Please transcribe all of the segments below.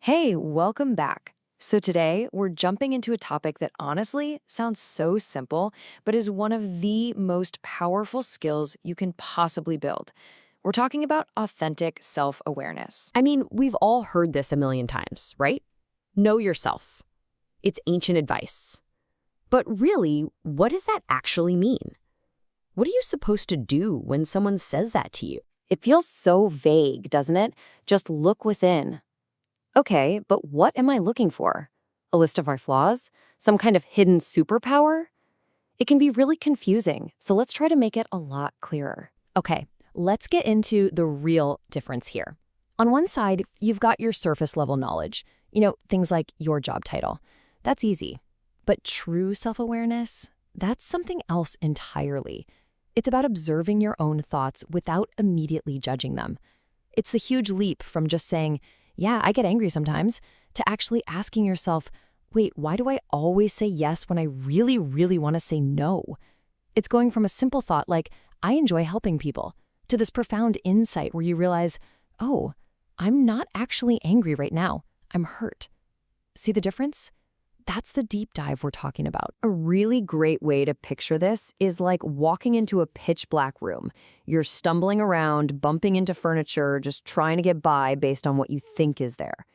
Hey, welcome back. So today we're jumping into a topic that honestly sounds so simple, but is one of the most powerful skills you can possibly build. We're talking about authentic self-awareness. I mean, we've all heard this a million times, right? Know yourself. It's ancient advice. But really, what does that actually mean? What are you supposed to do when someone says that to you? It feels so vague, doesn't it? Just look within. Okay, but what am I looking for? A list of our flaws? Some kind of hidden superpower? It can be really confusing, so let's try to make it a lot clearer. Okay, let's get into the real difference here. On one side, you've got your surface level knowledge, things like your job title. That's easy. But true self-awareness, that's something else entirely. It's about observing your own thoughts without immediately judging them. It's the huge leap from just saying, yeah, I get angry sometimes, to actually asking yourself, wait, why do I always say yes when I really, really want to say no? It's going from a simple thought like, I enjoy helping people, to this profound insight where you realize, oh, I'm not actually angry right now. I'm hurt. See the difference? That's the deep dive we're talking about. A really great way to picture this is like walking into a pitch black room. You're stumbling around, bumping into furniture, just trying to get by based on what you think is there.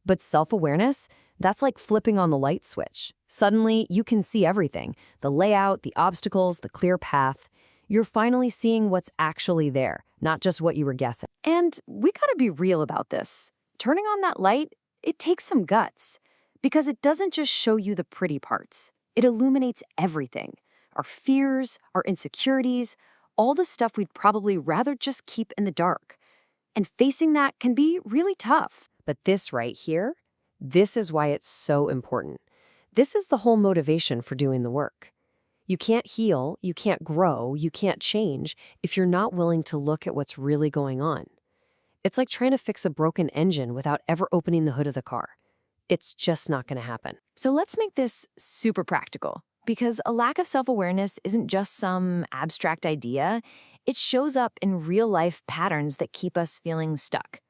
But self-awareness, that's like flipping on the light switch. Suddenly, you can see everything: the layout, the obstacles, the clear path. You're finally seeing what's actually there, not just what you were guessing. And we gotta be real about this. Turning on that light, it takes some guts. Because it doesn't just show you the pretty parts. It illuminates everything. Our fears, our insecurities, all the stuff we'd probably rather just keep in the dark. And facing that can be really tough. But this right here, this is why it's so important. This is the whole motivation for doing the work. You can't heal, you can't grow, you can't change if you're not willing to look at what's really going on. It's like trying to fix a broken engine without ever opening the hood of the car. It's just not going to happen. So let's make this super practical, because a lack of self-awareness isn't just some abstract idea. It shows up in real-life patterns that keep us feeling stuck.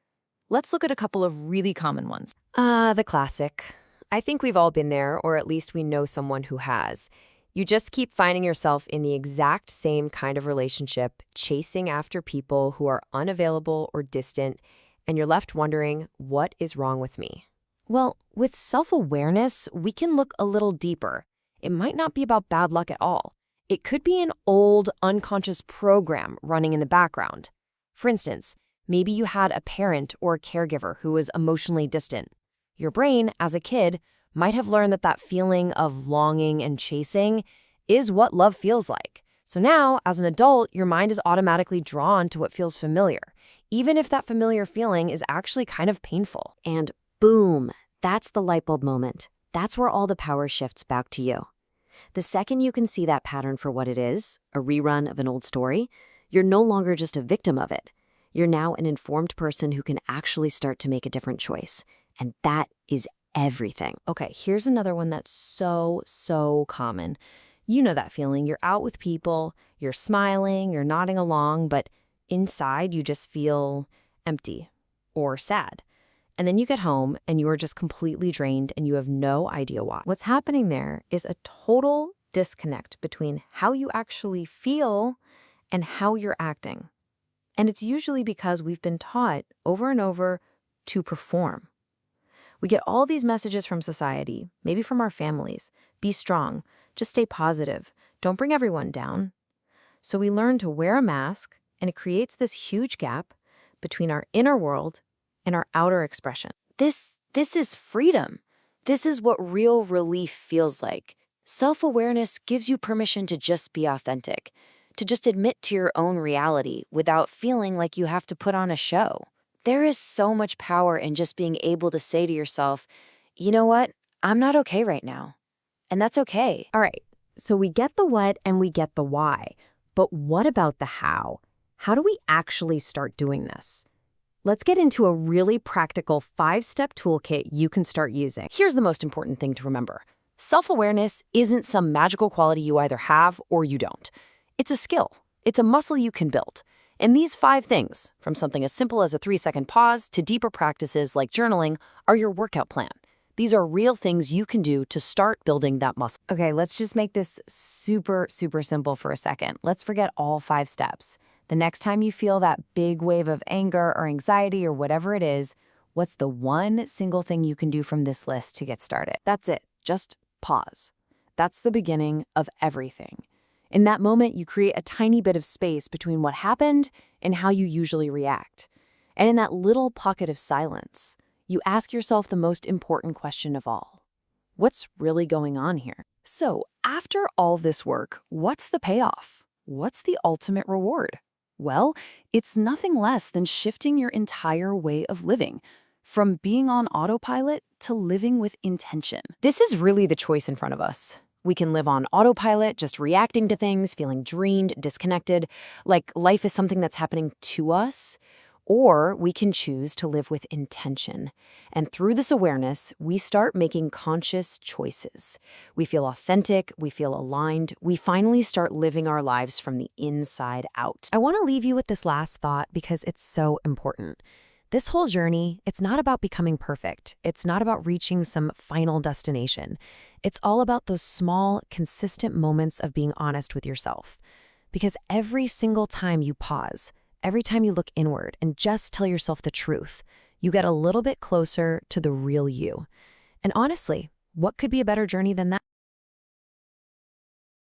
Let's look at a couple of really common ones. The classic. I think we've all been there, or at least we know someone who has. You just keep finding yourself in the exact same kind of relationship, chasing after people who are unavailable or distant, and you're left wondering, what is wrong with me? Well, with self-awareness, we can look a little deeper. It might not be about bad luck at all. It could be an old, unconscious program running in the background. For instance, maybe you had a parent or a caregiver who was emotionally distant. Your brain, as a kid, might have learned that feeling of longing and chasing is what love feels like. So now, as an adult, your mind is automatically drawn to what feels familiar, even if that familiar feeling is actually kind of painful. And boom, that's the light bulb moment. That's where all the power shifts back to you. The second you can see that pattern for what it is, a rerun of an old story, you're no longer just a victim of it. You're now an informed person who can actually start to make a different choice. And that is everything. Okay, here's another one that's so common. You know that feeling. You're out with people, you're smiling, you're nodding along, but inside you just feel empty or sad. And then you get home and you are just completely drained and you have no idea why. What's happening there is a total disconnect between how you actually feel and how you're acting. And it's usually because we've been taught over and over to perform. We get all these messages from society, maybe from our families. Be strong, just stay positive, don't bring everyone down. So we learn to wear a mask, and it creates this huge gap between our inner world and our outer expression. This is freedom. This is what real relief feels like. Self-awareness gives you permission to just be authentic, to just admit to your own reality without feeling like you have to put on a show. There is so much power in just being able to say to yourself, you know what? I'm not okay right now. And that's okay. All right, so we get the what and we get the why. But what about the how? How do we actually start doing this? Let's get into a really practical 5-step toolkit you can start using. Here's the most important thing to remember. Self-awareness isn't some magical quality you either have or you don't. It's a skill. It's a muscle you can build. And these 5 things, from something as simple as a 3-second pause to deeper practices like journaling, are your workout plan. These are real things you can do to start building that muscle. Okay, let's just make this super, super simple for a second. Let's forget all 5 steps. The next time you feel that big wave of anger or anxiety or whatever it is, what's the one single thing you can do from this list to get started? That's it. Just pause. That's the beginning of everything. In that moment, you create a tiny bit of space between what happened and how you usually react. And in that little pocket of silence, you ask yourself the most important question of all. What's really going on here? So, after all this work, what's the payoff? What's the ultimate reward? Well, it's nothing less than shifting your entire way of living, from being on autopilot to living with intention. This is really the choice in front of us. We can live on autopilot, just reacting to things, feeling drained, disconnected, like life is something that's happening to us. Or we can choose to live with intention. And through this awareness, we start making conscious choices. We feel authentic, we feel aligned, we finally start living our lives from the inside out. I want to leave you with this last thought because it's so important. This whole journey, it's not about becoming perfect. It's not about reaching some final destination. It's all about those small, consistent moments of being honest with yourself. Because every single time you pause, every time you look inward and just tell yourself the truth, you get a little bit closer to the real you. And honestly, what could be a better journey than that?